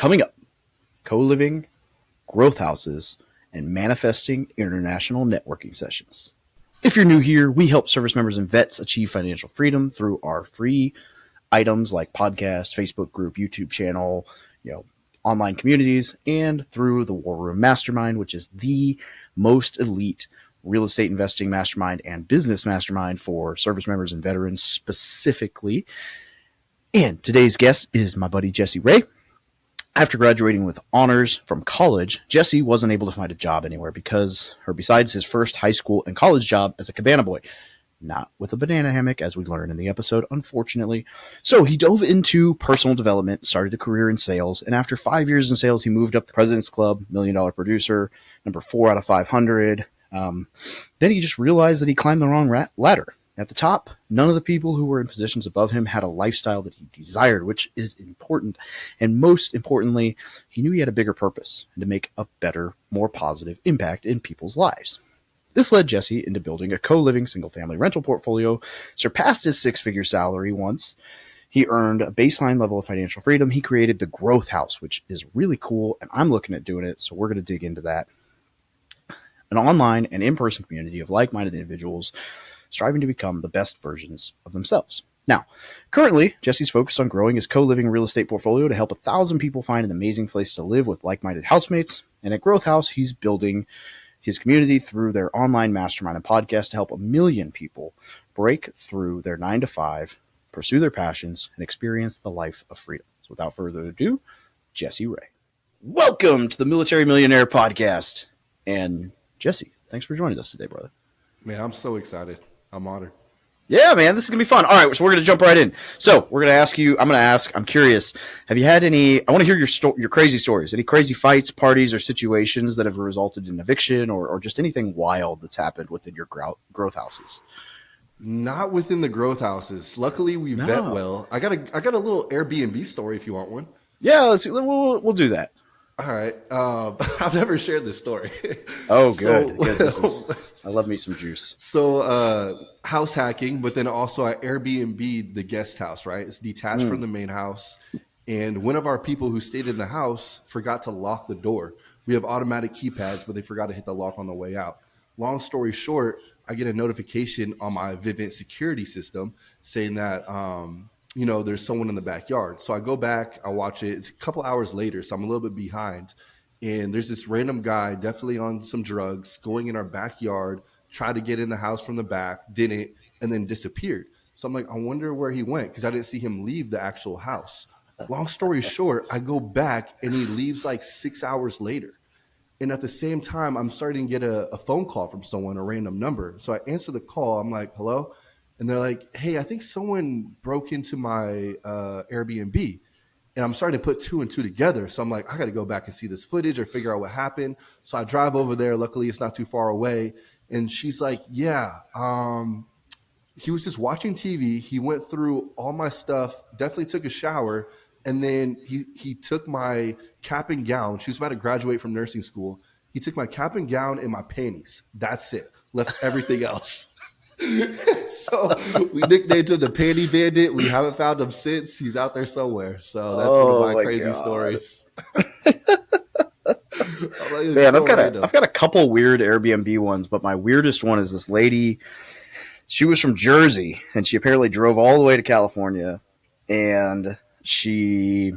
Coming up, co-living, growth houses, and manifesting international networking sessions. If you're new here, we help service members and vets achieve financial freedom through our free items like podcasts, Facebook group, YouTube channel, online communities, and through the War Room Mastermind, which is the most elite real estate investing mastermind and business mastermind for service members and veterans specifically. And today's guest is my buddy Jesse Ray. After graduating with honors from college, Jesse wasn't able to find a job anywhere besides his first high school and college job as a cabana boy. Not with a banana hammock, as we learned in the episode, unfortunately. So he dove into personal development, started a career in sales, and after 5 years in sales, he moved up the President's Club, $1 Million Producer, number 4 out of 500. Then he just realized that he climbed the wrong ladder. At the top, none of the people who were in positions above him had a lifestyle that he desired, which is important. And most importantly, he knew he had a bigger purpose and to make a better, more positive impact in people's lives. This led Jesse into building a co-living single-family rental portfolio, surpassed his six-figure salary once. He earned a baseline level of financial freedom. He created the Growth House, which is really cool, and I'm looking at doing it, so we're going to dig into that. An online and in-person community of like-minded individuals striving to become the best versions of themselves. Now, currently, Jesse's focused on growing his co-living real estate portfolio to help 1,000 people find an amazing place to live with like-minded housemates. And at Growth House, he's building his community through their online mastermind and podcast to help 1 million people break through their 9-to-5, pursue their passions, and experience the life of freedom. So without further ado, Jesse Ray. Welcome to the Military Millionaire podcast. And Jesse, thanks for joining us today, brother. Man, I'm so excited. I'm honored. Yeah, man, this is going to be fun. All right, so we're going to jump right in. So we're going to ask you, I'm curious, have you had any, I want to hear your crazy stories, any crazy fights, parties, or situations that have resulted in eviction or just anything wild that's happened within your growth houses? Not within the growth houses. Luckily, we vet well. I got a little Airbnb story if you want one. Yeah, we'll do that. All right. I've never shared this story. Oh, good. I love me some juice. So house hacking, but then also I Airbnb the guest house, right? It's detached from the main house. And one of our people who stayed in the house forgot to lock the door. We have automatic keypads, but they forgot to hit the lock on the way out. Long story short, I get a notification on my Vivint security system saying that there's someone in the backyard. So I go back, I watch it. It's a couple hours later, so I'm a little bit behind. And there's this random guy, definitely on some drugs, going in our backyard, tried to get in the house from the back, didn't, and then disappeared. So I'm like, I wonder where he went because I didn't see him leave the actual house. Long story short, I go back and he leaves like 6 hours later. And at the same time, I'm starting to get a phone call from someone, a random number. So I answer the call. I'm like, hello? And they're like, hey, I think someone broke into my Airbnb. And I'm starting to put two and two together. So I'm like, I got to go back and see this footage or figure out what happened. So I drive over there. Luckily, it's not too far away. And she's like, yeah, he was just watching TV. He went through all my stuff, definitely took a shower. And then he took my cap and gown. She was about to graduate from nursing school. He took my cap and gown and my panties. That's it. Left everything else. So we nicknamed him the Panty Bandit. We haven't found him since. He's out there somewhere. So that's one of my crazy stories. Man, I've got a couple weird Airbnb ones, but my weirdest one is this lady. She was from Jersey, and she apparently drove all the way to California, and she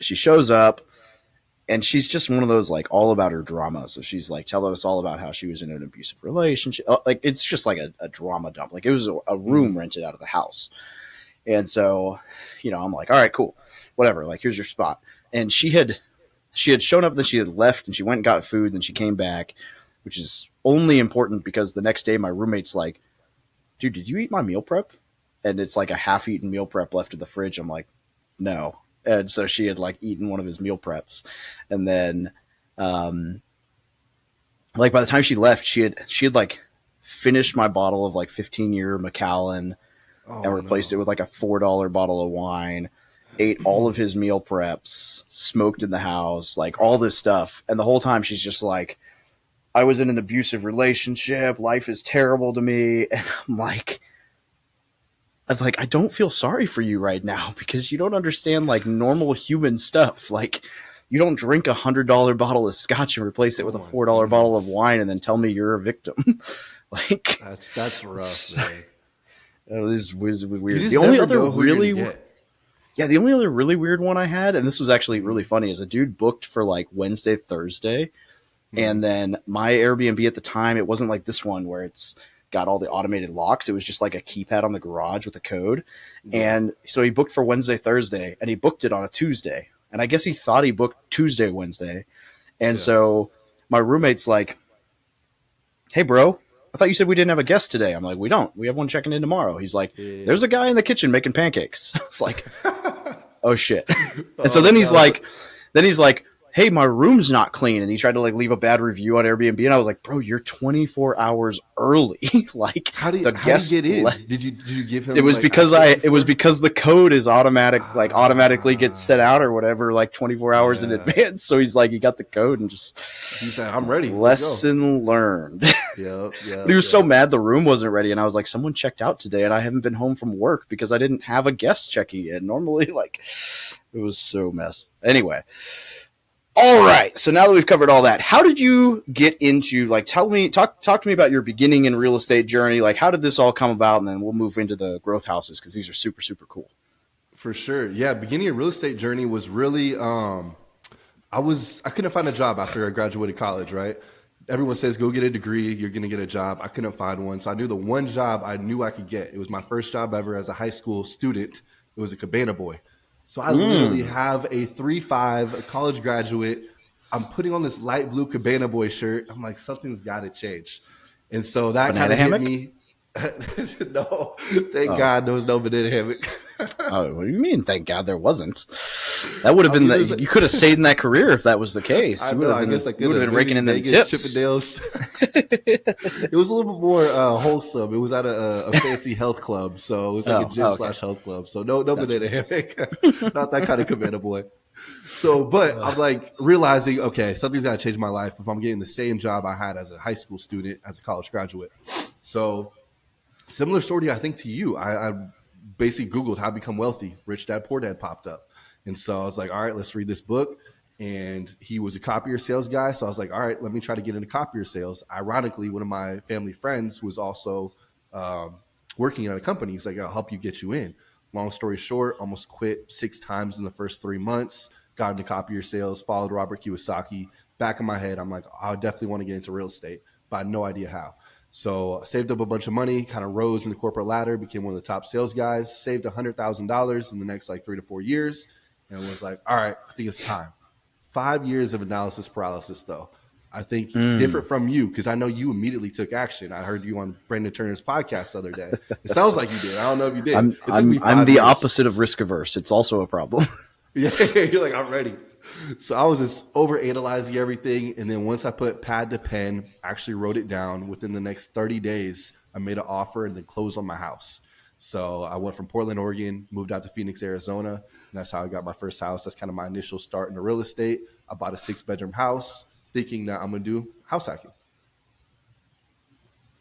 shows up. And she's just one of those, like, all about her drama. So she's, like, telling us all about how she was in an abusive relationship. Like, it's just like a drama dump. Like, it was a room rented out of the house. And so, I'm like, all right, cool. Whatever. Like, here's your spot. And she had shown up, then she had left, and she went and got food, then she came back, which is only important because the next day my roommate's like, dude, did you eat my meal prep? And it's like a half-eaten meal prep left in the fridge. I'm like, no. And so she had like eaten one of his meal preps. And then, by the time she left, she had like finished my bottle of like 15-year Macallan and replaced it with like a $4 bottle of wine, ate all of his meal preps, smoked in the house, like all this stuff. And the whole time she's just like, I was in an abusive relationship. Life is terrible to me. And I'm like, like, I don't feel sorry for you right now because you don't understand like normal human stuff. Like, you don't drink $100 bottle of scotch and replace it Oh with a my $4 bottle of goodness. wine and then tell me you're a victim. Like, That's rough, man. it was You weird. The just only never other know who you're gonna really, get. yeah, the only other really weird one I had, and this was actually Mm-hmm. really funny, is a dude booked for like Wednesday, Thursday. Mm-hmm. And then my Airbnb at the time, it wasn't like this one where it's got all the automated locks. It was just like a keypad on the garage with a code. Yeah. And so he booked for Wednesday, Thursday, and he booked it on a Tuesday. And I guess he thought he booked Tuesday, Wednesday. And Yeah. so my roommate's like, "Hey, bro, I thought you said we didn't have a guest today." I'm like, "We don't. We have one checking in tomorrow." He's like, Yeah. "There's a guy in the kitchen making pancakes." It's like, oh shit. And so Oh no. then he's like, "Hey, my room's not clean." And he tried to like leave a bad review on Airbnb. And I was like, "Bro, you're 24 hours early." Like, the How do you guest get in? Did you give it him was like because access it was before? because the code is automatically gets sent Ah, out or whatever, like 24 hours in yeah. advance. So he's like, he got the code and just He said, "I'm ready. Let's go." lesson learned. Yep. He Yep. was so Yep. mad the room wasn't ready, and I was like, "Someone checked out today, and I haven't been home from work because I didn't have a guest checking in." Normally, like, it was so messed. Anyway, all right. So now that we've covered all that, how did you get into like? Talk to me about your beginning in real estate journey. Like, how did this all come about? And then we'll move into the growth houses because these are super cool. For sure. Yeah. Beginning of real estate journey was really I couldn't find a job after I graduated college, right? Everyone says go get a degree, you're gonna get a job. I couldn't find one. So I knew the one job I knew I could get. It was my first job ever as a high school student. It was a cabana boy. So I literally have a 3.5, a college graduate. I'm putting on this light blue cabana boy shirt. I'm like, something's gotta change. And so that kind Banana of hit hammock? me. No, thank Oh, God there was no banana hammock. oh, what do you mean? Thank God there wasn't. That would have I been mean, the. there's You could have stayed in that career if that was the case. I know. I guess I You could would have have been maybe raking in them Vegas, tips. Chippendales. It was a little bit more wholesome. It was at a fancy health club, so it was like a gym Okay. slash health club. So no Gotcha. banana hammock, not that kind of cabana boy. So, but I'm like realizing, okay, something's got to change my life if I'm getting the same job I had as a high school student, as a college graduate. So, similar story, I think, to you. I basically Googled how to become wealthy. Rich Dad Poor Dad popped up, and so I was like, all right, let's read this book. And he was a copier sales guy, so I was like, all right, let me try to get into copier sales. Ironically, one of my family friends was also um, working at a company. He's like, I'll help you get you in. Long story short, almost quit 6 times in the first 3 months. Got into copier sales, followed Robert Kiyosaki. Back in my head, I'm like, I definitely want to get into real estate, but I had no idea how. So I saved up a bunch of money, kind of rose in the corporate ladder, became one of the top sales guys, saved $100,000 in the next like 3 to 4 years, and was like, all right, I think it's time. 5 years of analysis paralysis, though. I think different from you, because I know you immediately took action. I heard you on Brandon Turner's podcast the other day. It sounds like you did. I don't know if you did. It took me I'm five the years. opposite of risk averse. It's also a problem. Yeah, you're like, I'm ready. So I was just over analyzing everything. And then once I put pad to pen, actually wrote it down. Within the next 30 days, I made an offer and then closed on my house. So I went from Portland, Oregon, moved out to Phoenix, Arizona. And that's how I got my first house. That's kind of my initial start in the real estate. I bought a 6-bedroom house thinking that I'm going to do house hacking.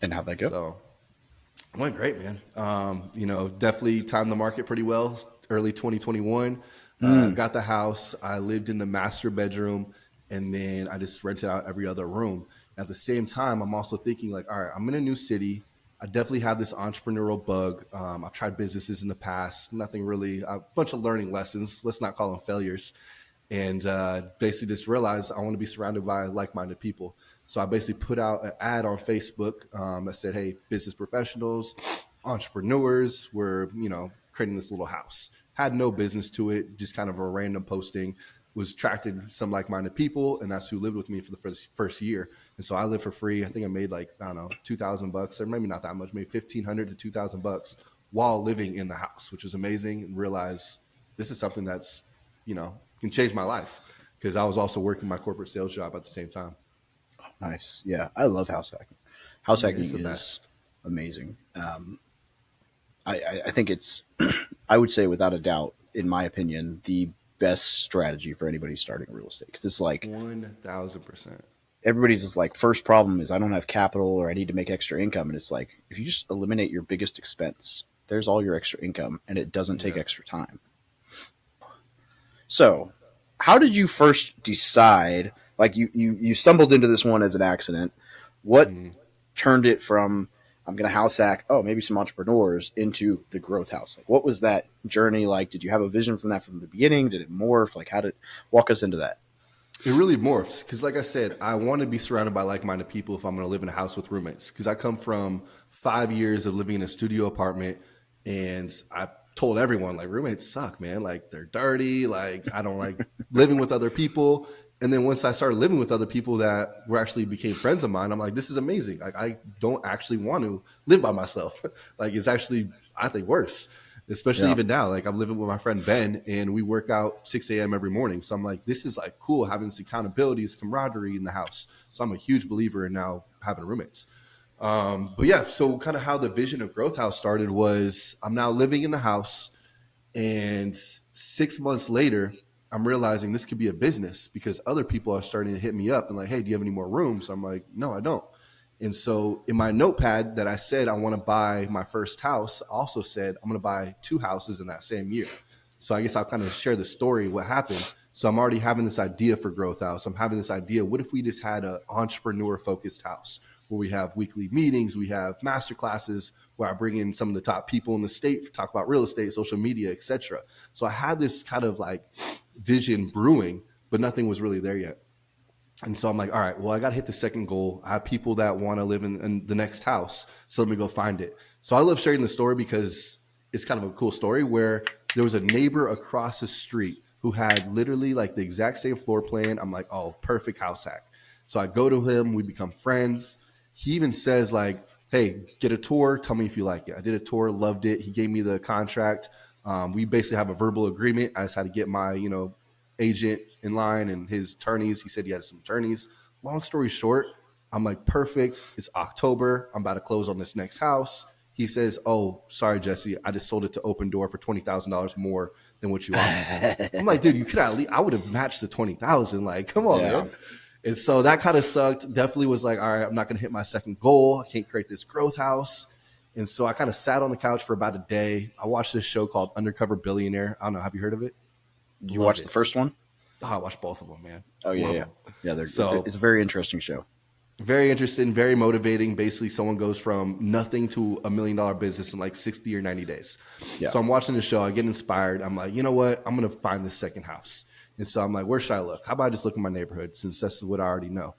And how'd that go? So it went great, man. Definitely timed the market pretty well. Early 2021, got the house. I lived in the master bedroom, and then I just rented out every other room. At the same time, I'm also thinking like, all right, I'm in a new city. I definitely have this entrepreneurial bug. I've tried businesses in the past, nothing really, a bunch of learning lessons. Let's not call them failures. And basically just realized I want to be surrounded by like-minded people. So I basically put out an ad on Facebook that said, hey, business professionals, entrepreneurs, we're, creating this little house. Had no business to it, just kind of a random posting. Was attracted some like-minded people, and that's who lived with me for the first year. And so I lived for free. I think I made like, I don't know, $2,000, or maybe not that much, maybe $1,500 to $2,000 while living in the house, which was amazing. And realized this is something that's, can change my life, because I was also working my corporate sales job at the same time. Nice. Yeah, I love house hacking. House Yeah, hacking it's the is best. amazing. I think it's, I would say without a doubt, in my opinion, the best strategy for anybody starting real estate. Because it's like 1,000%. everybody's just like, first problem is I don't have capital or I need to make extra income. And it's like, if you just eliminate your biggest expense, there's all your extra income, and it doesn't take extra time. So, how did you first decide? Like you stumbled into this one as an accident. What turned it from I'm going to house hack, oh, maybe some entrepreneurs, into the growth house? Like, what was that journey like? Did you have a vision from that from the beginning? Did it morph? Like, how did walk us into that? It really morphs because, like I said, I want to be surrounded by like-minded people if I'm going to live in a house with roommates. Because I come from 5 years of living in a studio apartment, and I told everyone, like, roommates suck, man. Like, they're dirty. Like, I don't like living with other people. And then once I started living with other people that were actually became friends of mine, I'm like, this is amazing. Like, I don't actually want to live by myself. Like, it's actually, I think, worse. Especially even now, like I'm living with my friend Ben, and we work out 6 a.m. every morning. So I'm like, this is like cool, having this accountability, this camaraderie in the house. So I'm a huge believer in now having roommates. But yeah, so kind of how the vision of Growth House started was I'm now living in the house, and 6 months later, I'm realizing this could be a business because other people are starting to hit me up and like, hey, do you have any more rooms? I'm like, no, I don't. And so in my notepad that I said I want to buy my first house, I also said I'm going to buy 2 houses in that same year. So I guess I'll kind of share the story, what happened. So I'm already having this idea for Growth House. I'm having this idea, what if we just had an entrepreneur-focused house where we have weekly meetings, we have master classes where I bring in some of the top people in the state to talk about real estate, social media, etc. So I had this kind of like vision brewing, but nothing was really there yet. And so I'm like, all right, well, I got to hit the second goal. I have people that want to live in the next house. So let me go find it. So I love sharing the story because it's kind of a cool story where there was a neighbor across the street who had literally like the exact same floor plan. I'm like, oh, perfect house hack. So I go to him. We become friends. He even says like, hey, get a tour. Tell me if you like it. I did a tour, loved it. He gave me the contract. We basically have a verbal agreement. I just had to get my, agent in line and his attorneys. He said he had some attorneys. Long story short, I'm like, perfect. It's October. I'm about to close on this next house. He says, oh, sorry, Jesse. I just sold it to Open Door for $20,000 more than what you offered. I'm like, dude, you could at least, I would have matched the 20,000. Like, come on, man. And so that kind of sucked. Definitely was like, all right, I'm not going to hit my second goal. I can't create this growth house. And so I kind of sat on the couch for about a day. I watched this show called Undercover Billionaire. I don't know. Have you heard of it? You watched the first one? Oh, I watched both of them, man. Oh, yeah. It's a very interesting show. Very interesting, very motivating. Basically, someone goes from nothing to $1 million business in like 60 or 90 days. Yeah. So I'm watching the show. I get inspired. I'm like, you know what? I'm going to find this second house. And so I'm like, where should I look? How about I just look in my neighborhood since that's what I already know?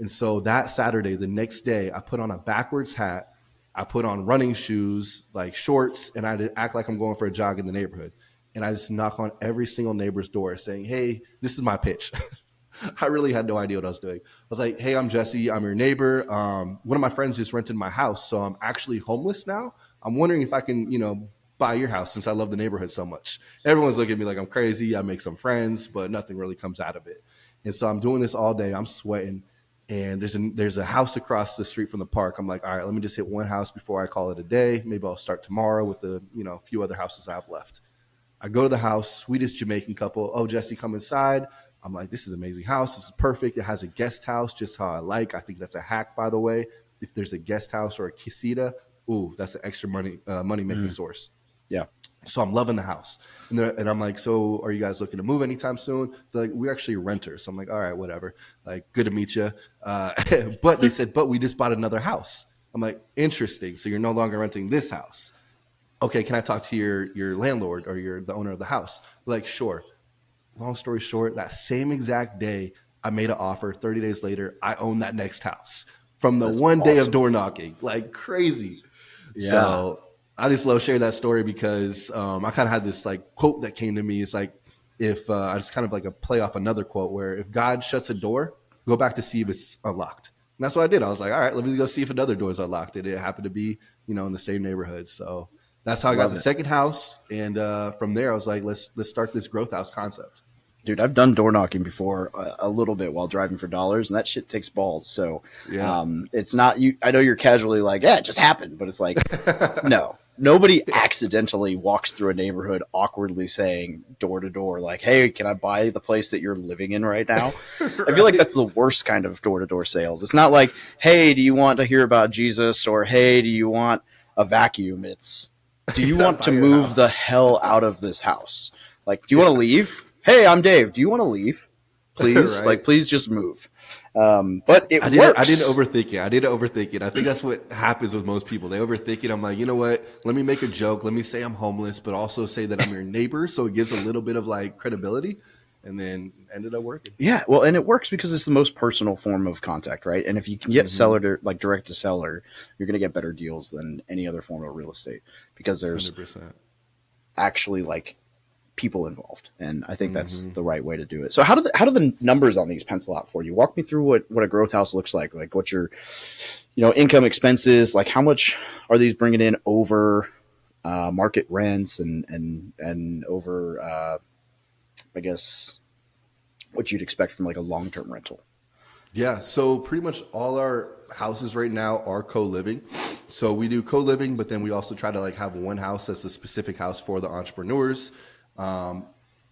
And so that Saturday, the next day, I put on a backwards hat. I put on running shoes, like shorts, and I act like I'm going for a jog in the neighborhood. And I just knock on every single neighbor's door saying, hey, this is my pitch. I really had no idea what I was doing. I was like, hey, I'm Jesse. I'm your neighbor. One of my friends just rented my house, so I'm actually homeless now. I'm wondering if I can, buy your house since I love the neighborhood so much. Everyone's looking at me like I'm crazy. I make some friends, but nothing really comes out of it. And so I'm doing this all day. I'm sweating. And there's a house across the street from the park. I'm like, all right, let me just hit one house before I call it a day. Maybe I'll start tomorrow with the, a few other houses I have left. I go to the house, sweetest Jamaican couple. Oh, Jesse, come inside. I'm like, this is an amazing house. This is perfect. It has a guest house, just how I like. I think that's a hack, by the way. If there's a guest house or a casita, ooh, that's an extra money-making source. Yeah. So I'm loving the house. And I'm like, so are you guys looking to move anytime soon? They're like, we're actually renters. So I'm like, all right, whatever. Like, good to meet you. But they said, but we just bought another house. I'm like, interesting. So you're no longer renting this house. Okay, can I talk to your landlord or the owner of the house? Like, sure. Long story short, that same exact day, I made an offer. 30 days later, I own that next house from the day of door knocking. Like, crazy. Yeah. So I just love sharing that story because I kind of had this like quote that came to me. It's like, if I just kind of like a play off another quote where if God shuts a door, go back to see if it's unlocked. And that's what I did. I was like, all right, let me go see if another door is unlocked. And it happened to be, in the same neighborhood. So that's how I got the second house. And from there, I was like, let's start this growth house concept. Dude, I've done door knocking before a little bit while driving for dollars, and that shit takes balls. So it's not you. I know you're casually like, yeah, it just happened. But it's like, no, nobody accidentally walks through a neighborhood awkwardly saying door to door, like, hey, can I buy the place that you're living in right now? Right. I feel like that's the worst kind of door to door sales. It's not like, hey, do you want to hear about Jesus? Or hey, do you want a vacuum? It's, do you want Buy to your move the house. hell out of this house? Like, do you want to leave? Hey, I'm Dave. Do you want to leave? Please, Right. like, please just move. But it I didn't works. overthink it. I didn't overthink it. I think that's what happens with most people. They overthink it. I'm like, you know what? Let me make a joke. Let me say I'm homeless, but also say that I'm your neighbor, so it gives a little bit of like credibility. And then ended up working. Yeah, well, and it works because it's the most personal form of contact, right? And if you can get Mm-hmm. seller to like direct to seller, you're going to get better deals than any other form of real estate because there's 100%. actually like people involved, and I think that's Mm-hmm. the right way to do it. So how do the numbers on these pencil out for you? Walk me through what a growth house looks like what your income expenses, like how much are these bringing in over market rents and over I guess what you'd expect from like a long term rental. Yeah, so pretty much all our houses right now are co-living. So we do co-living, but then we also try to like have one house that's a specific house for the entrepreneurs. Um,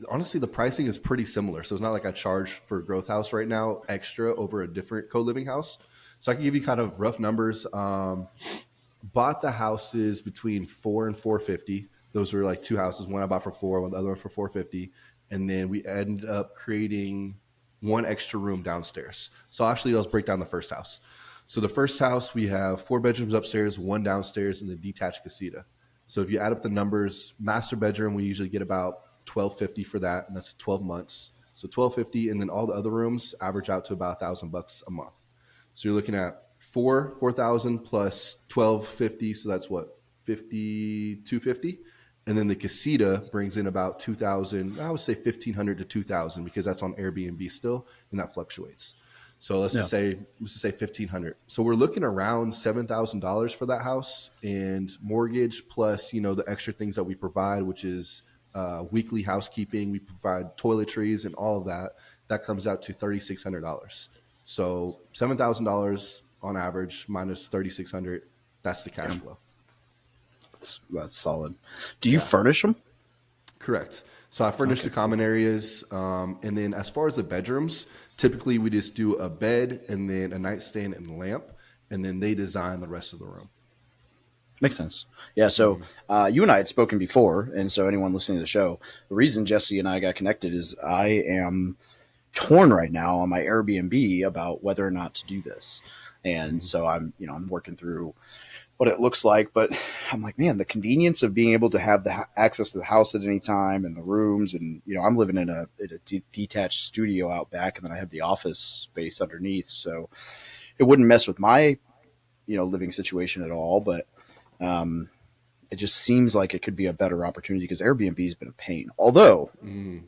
Honestly, the pricing is pretty similar. So it's not like I charge for a growth house right now extra over a different co-living house. So I can give you kind of rough numbers. Bought the houses between 4 and 450. Those were like two houses. One I bought for 4, one the other one for 450. And then we ended up creating one extra room downstairs. So actually, let's break down the first house. So the first house, we have 4 bedrooms upstairs, one downstairs, and a detached casita. So if you add up the numbers, master bedroom, we usually get about 1250 for that, and that's 12 months. So 1250, and then all the other rooms average out to about $1,000 a month. So you're looking at 4,000 plus 1,250. So that's what, 5,250. And then the casita brings in about 2,000. I would say 1,500 to 2,000 because that's on Airbnb still, and that fluctuates. So let's Yeah. just say 1,500. So we're looking around $7,000 for that house, and mortgage plus the extra things that we provide, which is weekly housekeeping. We provide toiletries and all of that. That comes out to $3,600. So $7,000 on average minus 3,600. That's the cash Yeah, flow. that's solid. Do you Yeah, furnish them? correct. So I furnish Okay, the cool. common areas, and then as far as the bedrooms, typically we just do a bed and then a nightstand and a lamp, and then they design the rest of the room. Makes sense. Yeah. So Mm-hmm. you and I had spoken before, and so anyone listening to the show, the reason Jesse and I got connected is I am torn right now on my Airbnb about whether or not to do this, and Mm-hmm. so I'm working through what it looks like, but I'm like, man, the convenience of being able to have the access to the house at any time and the rooms, and I'm living in a detached studio out back, and then I have the office space underneath, so it wouldn't mess with my living situation at all, but um, it just seems like it could be a better opportunity because Airbnb has been a pain. Although Mm-hmm.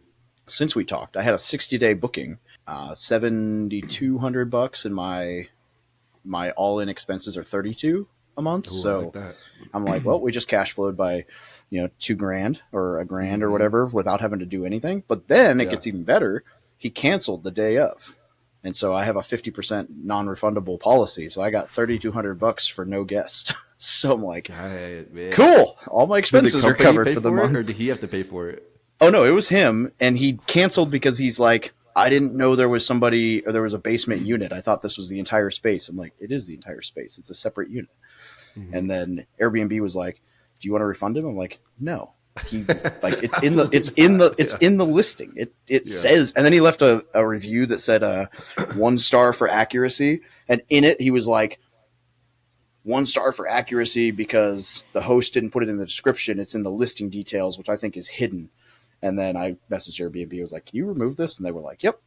since we talked, I had a 60-day booking, $7,200, and my all in expenses are 32 a month. Oh, I like So that. I'm like, well, we just cash flowed by $2,000 or a grand or Mm-hmm. whatever without having to do anything. But then it Yeah. gets even better. He canceled the day of. And so I have a 50% non-refundable policy. So I got $3,200 for no guest. So I'm like, Got it, man. cool. All my Did the expenses are company covered pay for the for it, or month. did he have to pay for it? Oh no, it was him, and he canceled because he's like, I didn't know there was somebody or there was a basement unit. I thought this was the entire space. I'm like, it is the entire space. It's a separate unit. Mm-hmm. And then Airbnb was like, do you want to refund him? I'm like, no. He like Absolutely not. it's Yeah. in the listing. It Yeah. says, and then he left a review that said 1 star for accuracy, and in it he was like, 1 star for accuracy because the host didn't put it in the description. It's in the listing details, which I think is hidden. And then I messaged Airbnb. I was like, can you remove this? And they were like, yep.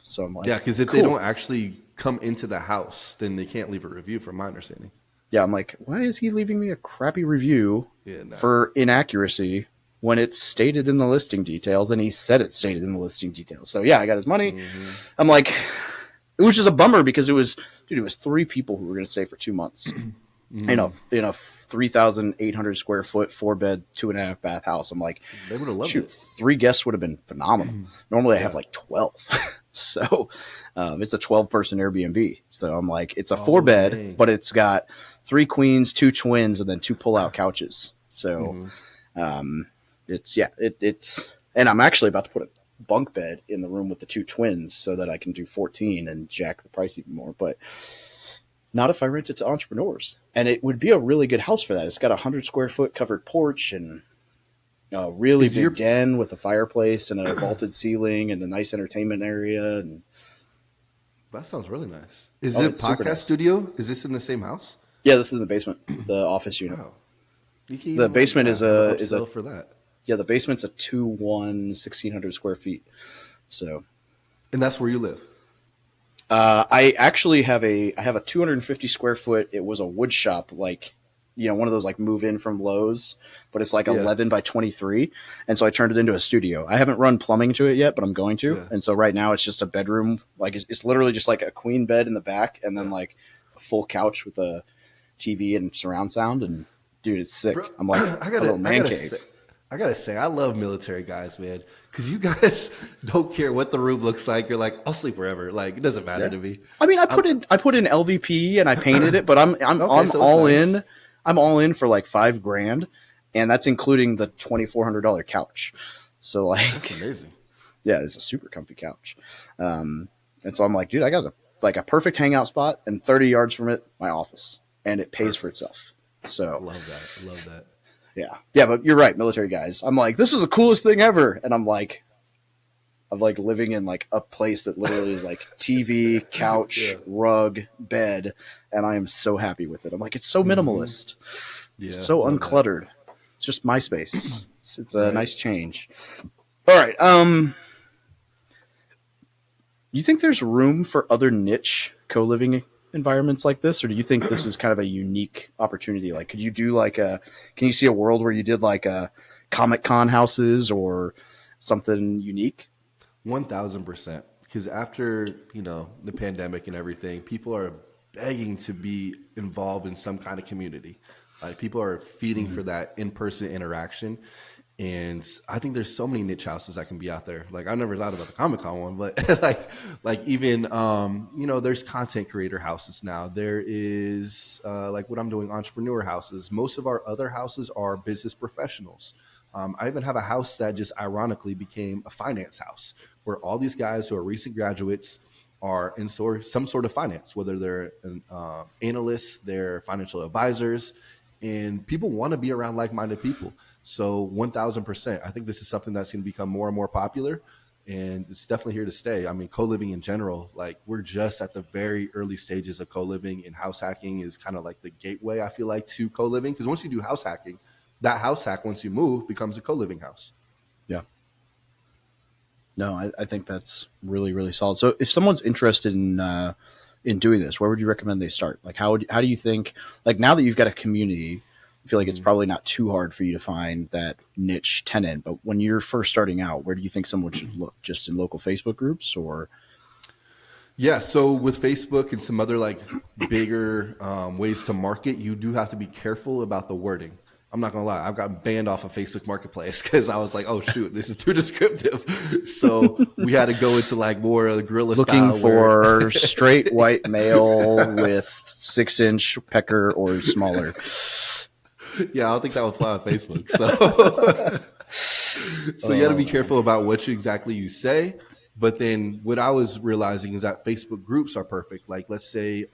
So I'm Yeah, like, because if they cool. don't actually come into the house, then they can't leave a review, from my understanding. Yeah, I'm like, why is he leaving me a crappy review Yeah, no. for inaccuracy when it's stated in the listing details? And he said it stated in the listing details. So yeah, I got his money. Mm-hmm. I'm like, which is a bummer because it was 3 people who were going to stay for 2 months Mm-hmm. in a 3,800 square foot 4 bed 2.5 bath house. I'm like, They would have loved shoot, it. 3 guests would have been phenomenal. Normally I have Yeah. like 12. So it's a 12-person Airbnb. So I'm like, it's a four Oh, bed, dang. but it's got 3 queens, 2 twins, and then 2 pull-out couches. So Mm-hmm. it's and I'm actually about to put a bunk bed in the room with the 2 twins so that I can do 14 and jack the price even more. But Not if I rent it to entrepreneurs. And it would be a really good house for that. It's got a 100 square foot covered porch and a really Is big your den with a fireplace and a vaulted ceiling and a nice entertainment area. And That sounds really nice. Is oh, it it's super podcast nice. studio? Is this in the same house? Yeah, this is the basement, the office unit. Wow. You can The even like basement that. Have an upsell for that. yeah, the basement's a 1600 square feet. So And that's where you live. I actually have a 250 square foot. It was a wood shop, like, one of those like move in from Lowe's, but it's like Yeah. 11 by 23. And so I turned it into a studio. I haven't run plumbing to it yet, but I'm going to. Yeah. And so right now it's just a bedroom. Like it's literally just like a queen bed in the back and then like a full couch with a TV and surround sound. And dude, it's sick. Bro, I'm like a little man cave. I gotta say, I love military guys, man, because you guys don't care what the room looks like. You're like, I'll sleep wherever. Like, it doesn't matter to me. I mean, I put in LVP and I painted it, but I'm Okay, so it's all nice. in. I'm all in for like $5,000, and that's including the $2,400 couch. So like, That's amazing. yeah, it's a super comfy couch. And so I'm like, dude, I got a perfect hangout spot, and 30 yards from it, my office, and it pays for itself. So Love that. Love that. yeah, but you're right, military guys. I'm like, this is the coolest thing ever, and I'm like living in like a place that literally is like TV, couch, Yeah. rug, bed, and I am so happy with it. I'm like, it's so minimalist, Yeah. it's so love that. uncluttered. It's just my space. It's a Right. nice change. All right, you think there's room for other niche co-living environments like this, or do you think this is kind of a unique opportunity? Like, could you do can you see a world where you did like a Comic-Con houses or something unique? 1000%. Because after, the pandemic and everything, people are begging to be involved in some kind of community. Like, people are feeding for that in-person interaction. And I think there's so many niche houses that can be out there. Like, I never thought about the Comic-Con one, but like even, there's content creator houses now. There is like what I'm doing, entrepreneur houses. Most of our other houses are business professionals. I even have a house that just ironically became a finance house where all these guys who are recent graduates are in some sort of finance, whether they're analysts, they're financial advisors, and people want to be around like-minded people. So 1000%, I think this is something that's going to become more and more popular, and it's definitely here to stay. I mean, co-living in general, like we're just at the very early stages of co-living, and house hacking is kind of like the gateway, I feel like, to co-living. Because once you do house hacking, that house hack, once you move, becomes a co-living house. Yeah. No, I think that's really, really solid. So if someone's interested in doing this, where would you recommend they start? Like, how do you think, like, now that you've got a community, I feel like it's probably not too hard for you to find that niche tenant, but when you're first starting out, where do you think someone should look? Just in local Facebook groups or? Yeah, so with Facebook and some other like bigger ways to market, you do have to be careful about the wording. I'm not gonna lie, I've gotten banned off of Facebook Marketplace because I was like, "Oh shoot, this is too descriptive." So we had to go into like more of the guerrilla Looking style. for straight white male with 6-inch pecker or smaller. Yeah, I don't think that would fly on Facebook. So you got to be careful about what exactly you say. But then what I was realizing is that Facebook groups are perfect. Like, let's say,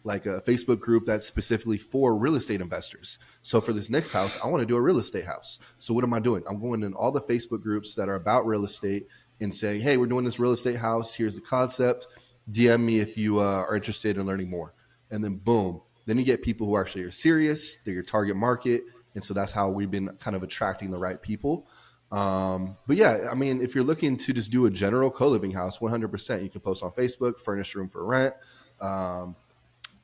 like a Facebook group that's specifically for real estate investors. So for this next house, I want to do a real estate house. So what am I doing? I'm going in all the Facebook groups that are about real estate and saying, hey, we're doing this real estate house. Here's the concept. DM me if you are interested in learning more. And then boom, then you get people who actually are serious. They're your target market. And so that's how we've been kind of attracting the right people. But yeah, I mean, if you're looking to just do a general co-living house, 100%, you can post on Facebook, furnished room for rent.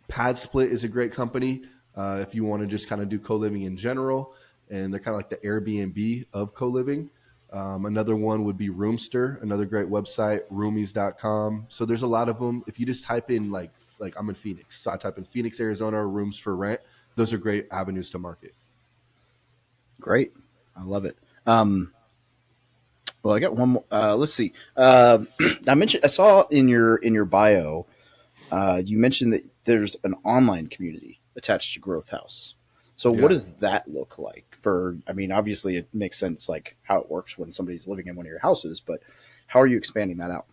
Pad Split is a great company if you want to just kind of do co-living in general. And they're kind of like the Airbnb of co-living. Another one would be Roomster, another great website, roomies.com. So there's a lot of them. If you just type in like I'm in Phoenix, so I type in Phoenix, Arizona, rooms for rent. Those are great avenues to market. Great. I love it. Well, I got one more. Let's see. I saw in your bio, you mentioned that there's an online community attached to Growth House. So Yeah. what does that look like? I mean, obviously it makes sense like how it works when somebody's living in one of your houses, but how are you expanding that out?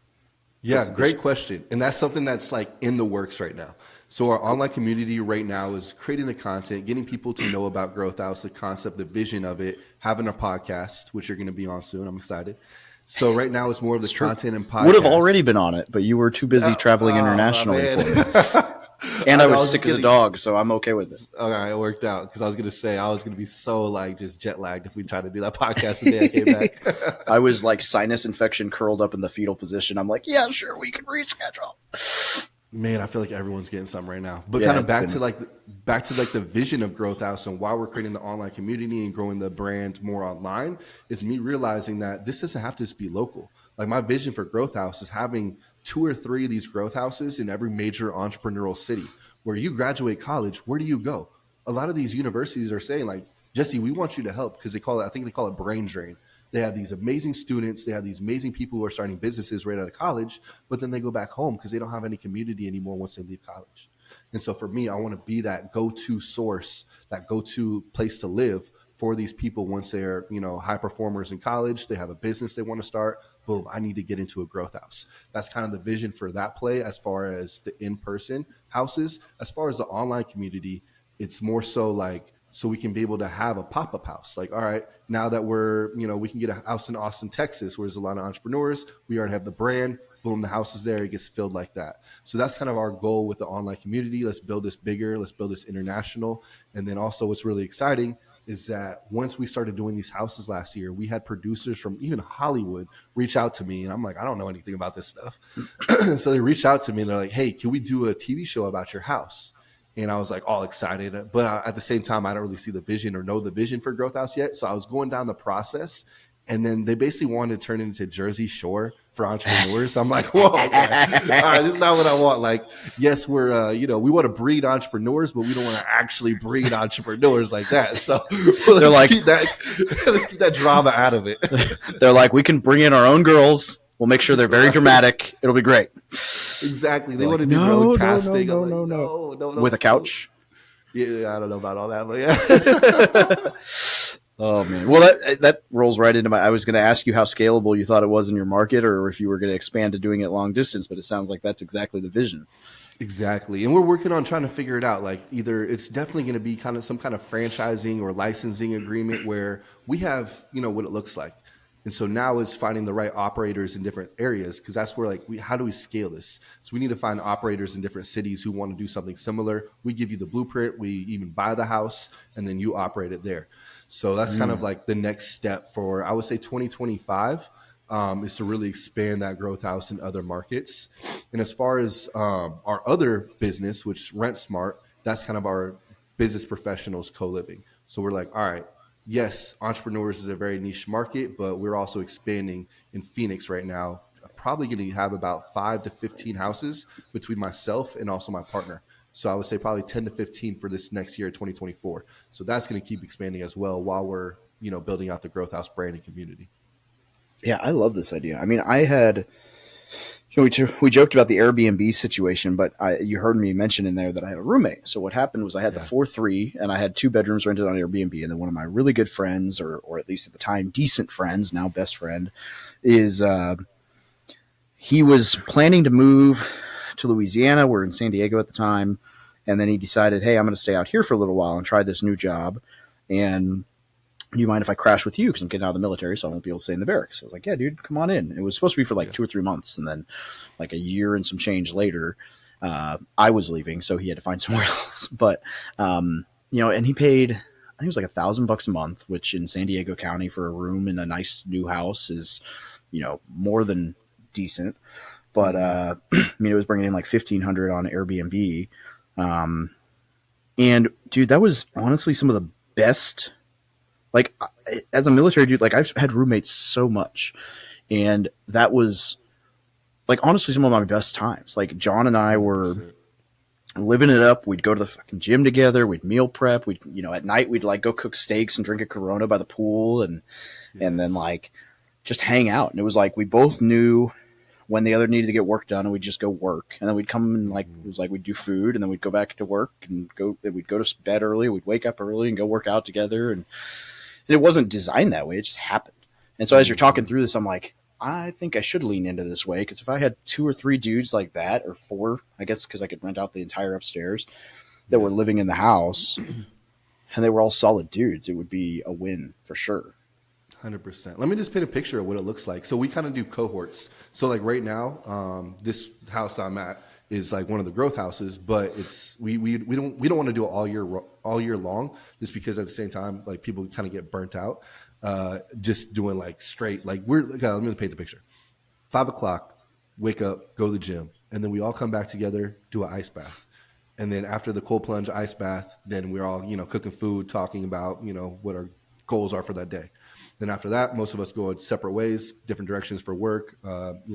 Yeah, great question. And that's something that's like in the works right now. So our online community right now is creating the content, getting people to know about Growth House, the concept, the vision of it, having a podcast, which you're going to be on soon. I'm excited. So right now it's more of the content and podcast. Would have already been on it, but you were too busy traveling internationally for it. And I was sick as a dog, so I'm okay with it. All right, it worked out because I was going to say I was going to be so like just jet lagged if we tried to do that podcast the day I came back. I was like sinus infection, curled up in the fetal position. I'm like, yeah, sure, we can reschedule. Man, I feel like everyone's getting some right now. But kind of back to the vision of Growth House and why we're creating the online community and growing the brand more online is me realizing that this doesn't have to just be local. Like my vision for Growth House is having 2 or 3 of these growth houses in every major entrepreneurial city. Where you graduate college, where do you go? A lot of these universities are saying like, Jesse, we want you to help because I think they call it brain drain. They have these amazing students. They have these amazing people who are starting businesses right out of college, but then they go back home because they don't have any community anymore once they leave college. And so for me, I want to be that go-to source, that go-to place to live for these people once they're, high performers in college. They have a business they want to start. Boom, I need to get into a growth house. That's kind of the vision for that play as far as the in-person houses. As far as the online community, it's more so like, so we can be able to have a pop-up house. Like, all right, now that we can get a house in Austin, Texas, where there's a lot of entrepreneurs. We already have the brand. Boom, the house is there. It gets filled like that. So that's kind of our goal with the online community. Let's build this bigger. Let's build this international. And then also what's really exciting is that once we started doing these houses last year, we had producers from even Hollywood reach out to me. And I'm like, I don't know anything about this stuff. So they reached out to me and they're like, hey, can we do a TV show about your house? And I was like all excited. But at the same time, I don't really see the vision or know the vision for Growth House yet. So I was going down the process. And then they basically wanted to turn it into Jersey Shore for entrepreneurs. I'm like, whoa, okay. All right, this is not what I want. Like, yes, we're, we want to breed entrepreneurs, but we don't want to actually breed entrepreneurs like that. So let's keep that drama out of it. They're like, we can bring in our own girls. We'll make sure they're very dramatic. It'll be great. Exactly. They want to do their own casting. No. With a couch? Yeah, I don't know about all that, but yeah. Oh man. Well, that rolls right into I was going to ask you how scalable you thought it was in your market, or if you were going to expand to doing it long distance, but it sounds like that's exactly the vision. Exactly. And we're working on trying to figure it out. Like either it's definitely going to be kind of some kind of franchising or licensing agreement where we have, what it looks like. And so now it's finding the right operators in different areas, because that's where how do we scale this? So we need to find operators in different cities who want to do something similar. We give you the blueprint, we even buy the house, and then you operate it there. So that's kind of like the next step for, I would say 2025 is to really expand that growth house in other markets. And as far as our other business, which Rent Smart, that's kind of our business professionals co-living. So we're like, all right, yes, entrepreneurs is a very niche market, but we're also expanding in Phoenix right now. I'm probably going to have about 5 to 15 houses between myself and also my partner. So I would say probably 10 to 15 for this next year, 2024. So that's going to keep expanding as well while we're, building out the Growth House brand and community. Yeah, I love this idea. I mean, I had, we joked about the Airbnb situation, but you heard me mention in there that I had a roommate. So what happened was I had the 4-3 and I had 2 bedrooms rented on Airbnb. And then one of my really good friends, or at least at the time, decent friends, now best friend, is he was planning to move to Louisiana. We're in San Diego at the time. And then he decided, hey, I'm going to stay out here for a little while and try this new job. And do you mind if I crash with you? Because I'm getting out of the military, so I won't be able to stay in the barracks. I was like, yeah, dude, come on in. It was supposed to be for like 2 or 3 months. And then like a year and some change later, I was leaving. So he had to find somewhere else. But, and he paid, I think it was like $1,000 a month, which in San Diego County for a room in a nice new house is, more than decent. But, it was bringing in like $1,500 on Airbnb. And dude, that was honestly some of the best, like as a military dude, like I've had roommates so much, and that was like honestly some of my best times. Like John and I were living it up. We'd go to the fucking gym together. We'd meal prep. We'd, at night we'd like go cook steaks and drink a Corona by the pool, and then like just hang out. And it was like we both knew when the other needed to get work done, and we'd just go work. And then we'd come and like it was like we'd do food, and then we'd go back to work and we'd go to bed early. We'd wake up early and go work out together. And it wasn't designed that way. It just happened. And so as you're talking through this, I'm like, I think I should lean into this way, because if I had 2 or 3 dudes like that, or 4, I guess, because I could rent out the entire upstairs, that were living in the house and they were all solid dudes, it would be a win for sure. 100%. Let me just paint a picture of what it looks like. So we kind of do cohorts. So like right now, this house I'm at is like one of the growth houses, but it's we don't want to do it all year long, just because at the same time, like, people kind of get burnt out. Just doing like straight, like, let me paint the picture. 5:00, wake up, go to the gym, and then we all come back together, do an ice bath. And then after the cold plunge ice bath, then we're all, cooking food, talking about, what our goals are for that day. Then after that, most of us go separate ways, different directions for work,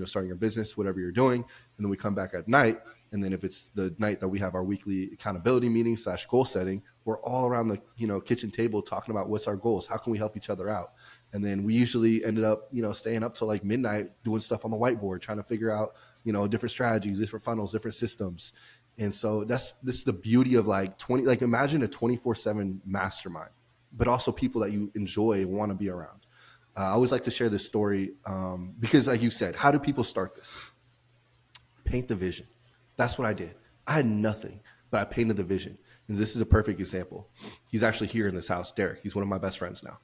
starting your business, whatever you're doing. And then we come back at night. And then if it's the night that we have our weekly accountability meeting / goal setting, we're all around the, kitchen table talking about what's our goals. How can we help each other out? And then we usually ended up, staying up till like midnight doing stuff on the whiteboard, trying to figure out, different strategies, different funnels, different systems. And so this is the beauty of imagine a 24/7 mastermind, but also people that you enjoy and want to be around. I always like to share this story because, like you said, how do people start this? Paint the vision. That's what I did. I had nothing, but I painted the vision. And this is a perfect example. He's actually here in this house, Derek. He's one of my best friends now.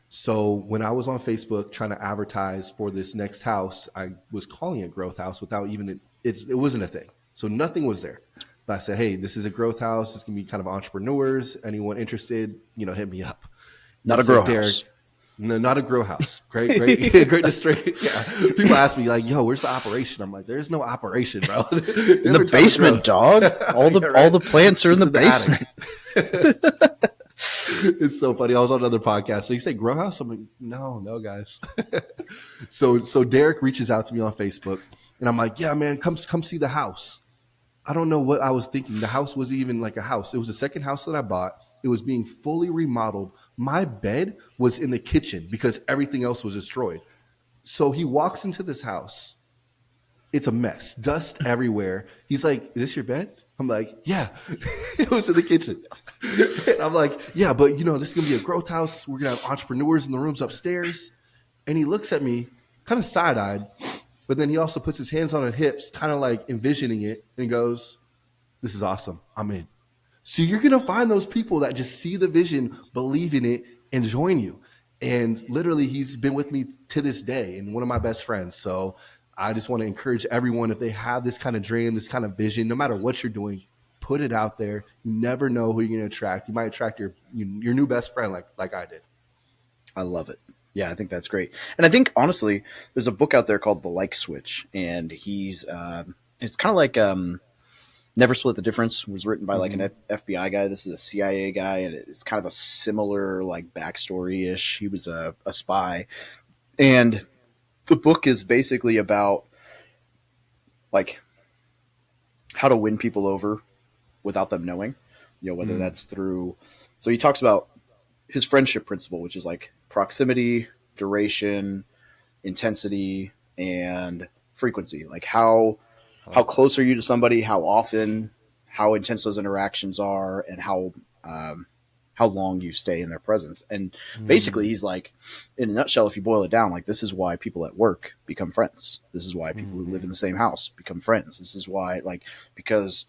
So when I was on Facebook trying to advertise for this next house, I was calling it growth house without even, it wasn't a thing. So nothing was there. But I said, hey, this is a growth house. It's going to be kind of entrepreneurs. Anyone interested, hit me up. Not a grow house. No, not a grow house. Great district. Yeah. People ask me like, yo, where's the operation? I'm like, there's no operation, bro. In the basement, dog. All the plants are in the basement. It's so funny. I was on another podcast. So you say grow house? I'm like, no, guys. So Derek reaches out to me on Facebook, and I'm like, yeah, man, come see the house. I don't know what I was thinking. The house wasn't even like a house. It was the second house that I bought. It was being fully remodeled. My bed was in the kitchen because everything else was destroyed. So he walks into this house. It's a mess, dust everywhere. He's like, is this your bed? I'm like, yeah, it was in the kitchen. And I'm like, yeah, but this is going to be a growth house. We're going to have entrepreneurs in the rooms upstairs. And he looks at me kind of side-eyed, but then he also puts his hands on his hips, kind of like envisioning it, and he goes, this is awesome. I'm in. So you're going to find those people that just see the vision, believe in it, and join you. And literally, he's been with me to this day and one of my best friends. So I just want to encourage everyone, if they have this kind of dream, this kind of vision, no matter what you're doing, put it out there. You never know who you're going to attract. You might attract your new best friend like I did. I love it. Yeah, I think that's great. And I think, honestly, there's a book out there called The Like Switch. And he's it's kind of like Never Split the Difference. It was written by like an FBI guy. This is a CIA guy. And it's kind of a similar like backstory-ish. He was a spy. And the book is basically about like how to win people over without them knowing, whether that's through, so he talks about his friendship principle, which is like proximity, duration, intensity, and frequency. Like how close are you to somebody, how often, how intense those interactions are, and how long you stay in their presence. And basically he's like, in a nutshell, if you boil it down, like, this is why people at work become friends. This is why people who live in the same house become friends. This is why, because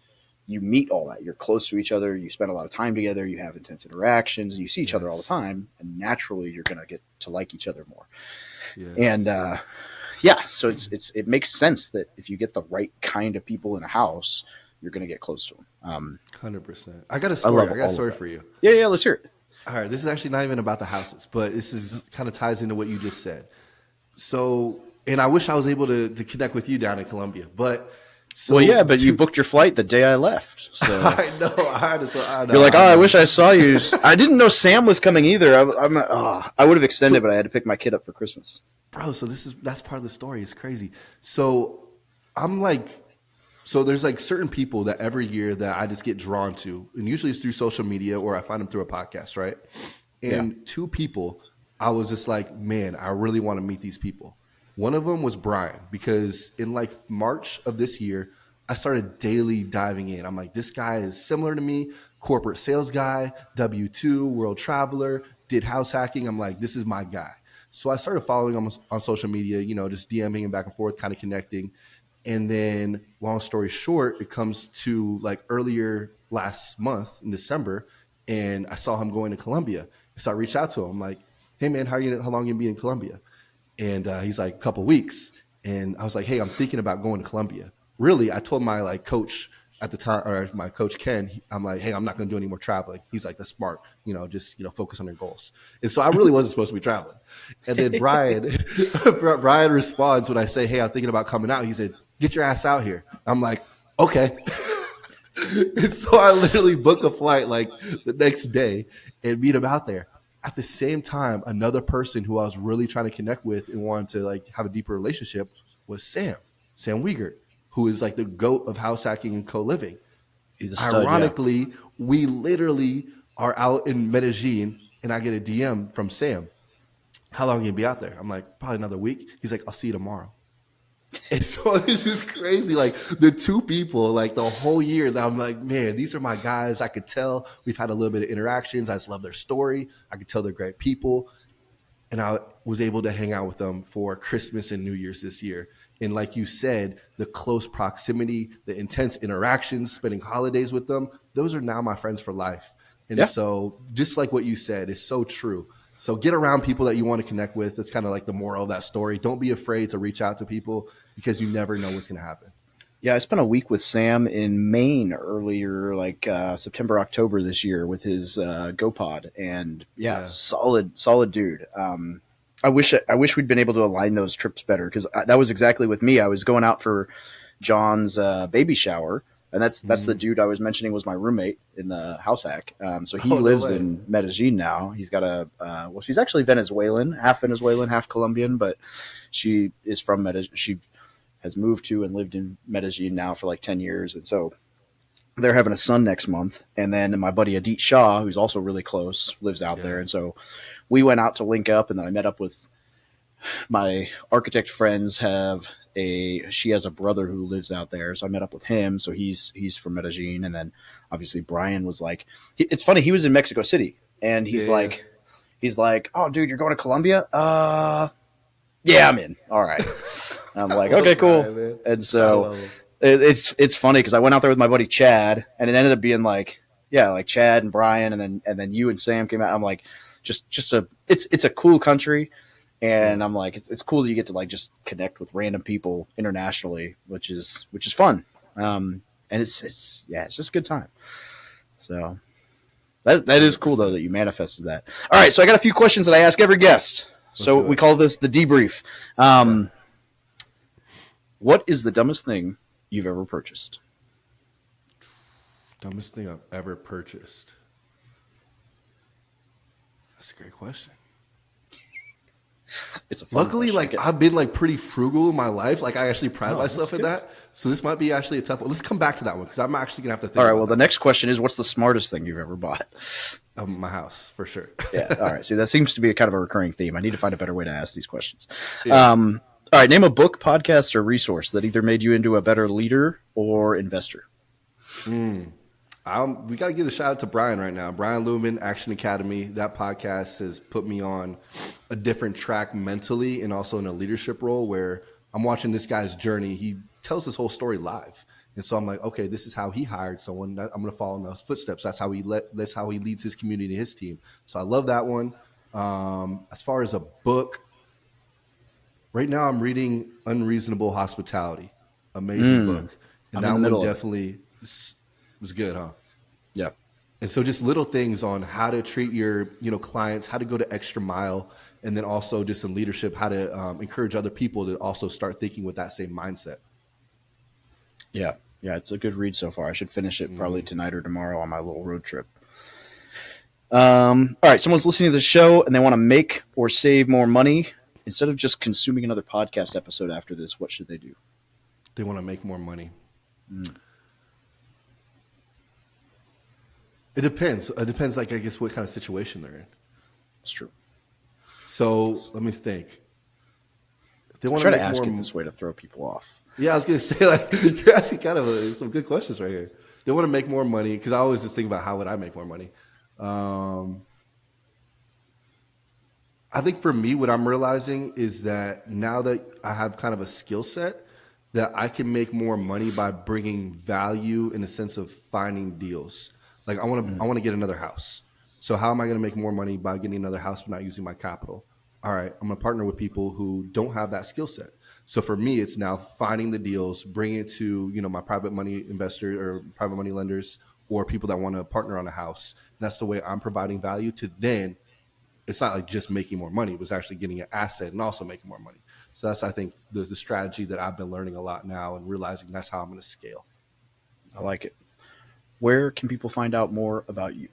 you meet all that, you're close to each other, you spend a lot of time together, you have intense interactions, and you see each other all the time, and naturally you're going to get to like each other more. And so it makes sense that if you get the right kind of people in a house, you're going to get close to them. 100%. I got a story for you. Yeah, let's hear it. All right, this is actually not even about the houses, but this is kind of ties into what you just said. So, and I wish I was able to connect with you down in Colombia, but but you booked your flight the day I left. So I know. I know. You're like, I wish I saw you. I didn't know Sam was coming either. I would have extended, but I had to pick my kid up for Christmas. Bro, so that's part of the story. It's crazy. So I'm like, so there's like certain people that every year that I just get drawn to, and usually it's through social media or I find them through a podcast, right? And 2 people, I was just like, man, I really want to meet these people. One of them was Brian, because in like March of this year, I started daily diving in. I'm like, this guy is similar to me, corporate sales guy, W-2, world traveler, did house hacking. I'm like, this is my guy. So I started following him on social media, just DMing him back and forth, kind of connecting. And then long story short, it comes to like earlier last month in December, and I saw him going to Colombia. So I reached out to him. I'm like, hey man, how long you gonna be in Colombia? And he's like, a couple weeks. And I was like, hey, I'm thinking about going to Colombia. Really, I told my like coach at the time, or my coach Ken, I'm like, hey, I'm not going to do any more traveling. He's like, that's smart, just focus on your goals. And so I really wasn't supposed to be traveling. And then Brian responds when I say, hey, I'm thinking about coming out. He said, get your ass out here. I'm like, okay. And so I literally book a flight like the next day and meet him out there. At the same time, another person who I was really trying to connect with and wanted to like have a deeper relationship was Sam Wiegert, who is like the GOAT of house hacking and co-living. He's a stud, Ironically, we literally are out in Medellin, and I get a DM from Sam. How long are you going to be out there? I'm like, probably another week. He's like, I'll see you tomorrow. And so it's just crazy. Like the two people, like the whole year that I'm like, man, these are my guys. I could tell we've had a little bit of interactions. I just love their story. I could tell they're great people. And I was able to hang out with them for Christmas and New Year's this year. And like you said, the close proximity, the intense interactions, spending holidays with them, those are now my friends for life. And so just like what you said is so true. So get around people that you want to connect with. That's kind of like the moral of that story. Don't be afraid to reach out to people because you never know what's going to happen. Yeah, I spent a week with Sam in Maine earlier, like September, October this year with his GoPod. And solid dude. I wish we'd been able to align those trips better because that was exactly with me. I was going out for John's baby shower. And that's the dude I was mentioning was my roommate in the house hack. So he lives in Medellin now. He's got she's actually Venezuelan, half Colombian, but she is from Medellin. She has moved to and lived in Medellin now for like 10 years. And so they're having a son next month. And then my buddy Adit Shah, who's also really close, lives out there. And so we went out to link up, and then I met up with my architect friends she has a brother who lives out there. So I met up with him. So he's from Medellin. And then obviously Brian was like, it's funny. He was in Mexico City and he's like, oh dude, you're going to Colombia? Yeah, I'm in. All right. I'm like, okay, cool. Brian, and so it's funny because I went out there with my buddy Chad, and it ended up being like Chad and Brian, and then you and Sam came out. I'm like, it's a cool country. And I'm like, it's cool that you get to like just connect with random people internationally, which is fun. And it's just a good time. So that is cool though that you manifested that. All right, so I got a few questions that I ask every guest. So we call this the debrief. What is the dumbest thing you've ever purchased? Dumbest thing I've ever purchased. That's a great question. It's a luckily like I've been like pretty frugal in my life. Like I actually pride myself in that. So this might be actually a tough one. Let's come back to that one because I'm actually gonna have to think. All right. Well, the next question is, what's the smartest thing you've ever bought? My house, for sure. Yeah. All right. See, that seems to be a kind of a recurring theme. I need to find a better way to ask these questions. Yeah. All right. Name a book, podcast, or resource that either made you into a better leader or investor. We got to give a shout out to Brian right now. Brian Lumen, Action Academy. That podcast has put me on a different track mentally and also in a leadership role where I'm watching this guy's journey. He tells his whole story live. And so I'm like, okay, this is how he hired someone. I'm going to follow in those footsteps. That's how he leads his community and his team. So I love that one. As far as a book, right now I'm reading Unreasonable Hospitality. Amazing book. And that one definitely was good, huh? Yeah. And so just little things on how to treat your, clients, how to go to extra mile, and then also just in leadership, how to encourage other people to also start thinking with that same mindset. Yeah. Yeah. It's a good read so far. I should finish it probably tonight or tomorrow on my little road trip. All right. Someone's listening to the show and they want to make or save more money. Instead of just consuming another podcast episode after this, what should they do? They want to make more money. It depends. It depends, like, I guess, what kind of situation they're in. It's true. So let me think. If they want to ask it this way to throw people off. Yeah, I was going to say, like, you're asking kind of some good questions right here. They want to make more money because I always just think about how would I make more money. I think for me, what I'm realizing is that now that I have kind of a skill set, that I can make more money by bringing value in the sense of finding deals. Like I want to get another house. So how am I going to make more money by getting another house but not using my capital? All right, I'm going to partner with people who don't have that skill set. So for me, it's now finding the deals, bringing it to my private money investor or private money lenders or people that want to partner on a house. And that's the way I'm providing value to then. It's not like just making more money. It was actually getting an asset and also making more money. So that's, I think, the strategy that I've been learning a lot now and realizing that's how I'm going to scale. I like it. Where can people find out more about you?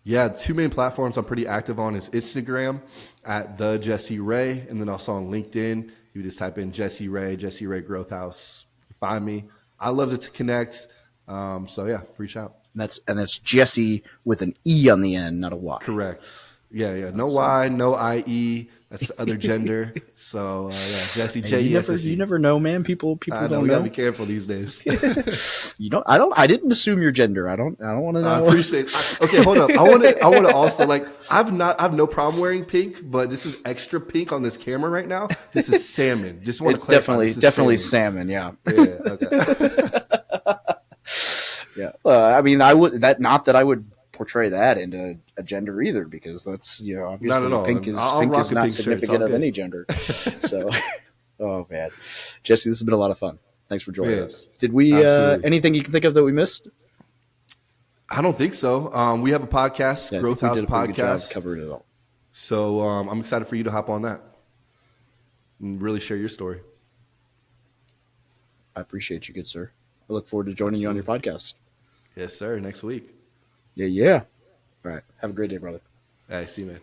Yeah, 2 main platforms I'm pretty active on is Instagram at the Jesse Ray, and then also on LinkedIn. You just type in Jesse Ray Growth House. You find me. I love to connect. So yeah, reach out. And that's Jesse with an E on the end, not a Y. Correct. Yeah. No Y, no IE. That's the other gender. So yeah, Jesse J-E-S-S-E. You never know, man. People don't know. We gotta be careful these days. I didn't assume your gender. I don't want to know. I appreciate it. Okay, hold up. I want to also, like, I have no problem wearing pink, but this is extra pink on this camera right now. This is salmon. Just want to clarify. Definitely salmon. Yeah. Yeah. Okay. Yeah. I mean, I would not that I would portray that into a gender either, because that's obviously not at all. Pink is not significant of any gender. So, oh man, Jesse, this has been a lot of fun. Thanks for joining us. Did we anything you can think of that we missed? I don't think so. We have a podcast, Growth House Podcast. Covered it all. So I'm excited for you to hop on that and really share your story. I appreciate you, good sir. I look forward to joining you on your podcast. Yes, sir. Next week. Yeah. All right. Have a great day, brother. All right. See you, man.